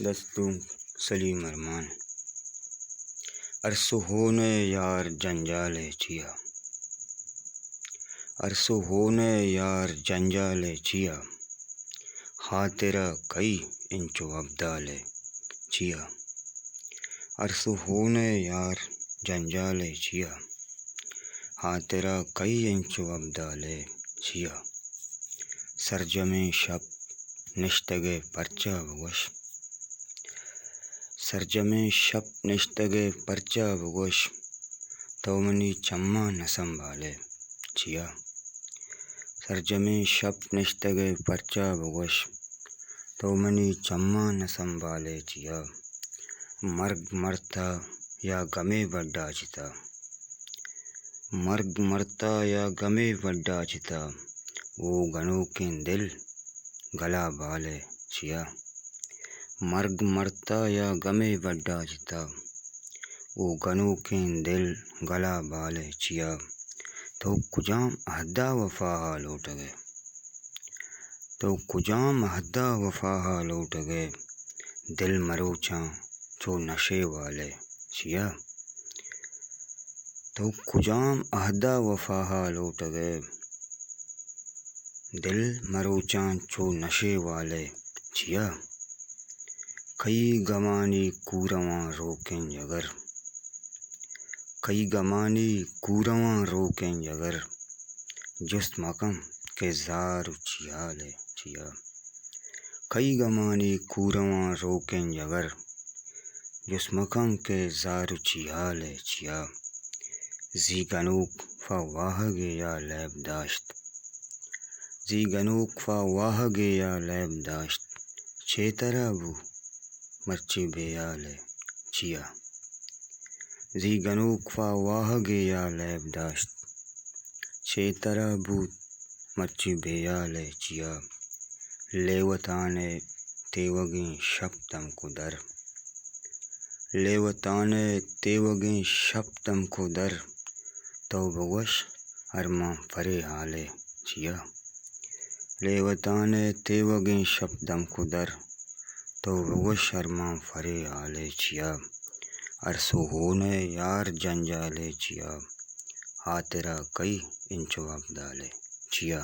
دستوں سلیم ارمان عرص ہونے یار جنجال چیا عرص ہونے یار جنجال چیا خاطرہ کئی انچو ابدال چیا عرص ہونے یار جنجال چیا خاطرہ کئی انچو ابدال چیا سرجم شب نشتگ پرچہ بگوش سرجم شب نشتگ پرچہ بگوش تو منی چمہ نہ سنبھالے چیا سرجم شب نشتگ پرچہ بگوش تو منی چمہ نہ سنبھالے چیا مرگ مرتا یا غمِ بڈا چتا مرگ مرتا یا غمِ بڈا چتا وہ گنوں کے دل گلا بالے چیا مرگ مرتا یا غمِ بڈا چتا وہ گنوں کے دل گلا بالے چیا تو کجام عہدہ وفا لوٹ گئے تو کجام عہدہ وفا لوٹ گئے دل مروچاں چو نشے والے چیا تو کجام عہدہ وفا لوٹ گئے دل مروچاں چو نشے والے چیا کئی گمانی کورواں روکیں جگر کئی گمانی کورواں روکیں جگر جست مکم کے زار چیال چیا کئی گمانی کورواں روکیں جگر جست مکم کے زار چیال چیا زی گنوک فا واہگ یا لیب داشت زی گنوک فا واہگ یا لیب داشت چے طرح بو مرچی بیال چیا زی گنوک فا واہگ یا لیب داشت چے طرح بود مرچی بیال چیا لیوتانے تیوگیں شب تم کو در لیوتانے تیوگیں شب تم کو در تو بگوش ارمان فرے حالے چیا لیوتانے تیوگیں شب تم کو در تو بگوش ارمان فرے حالے چیا عرص ہونے یار جنجال چیا خاطرہ کئی انچو ابدال چیا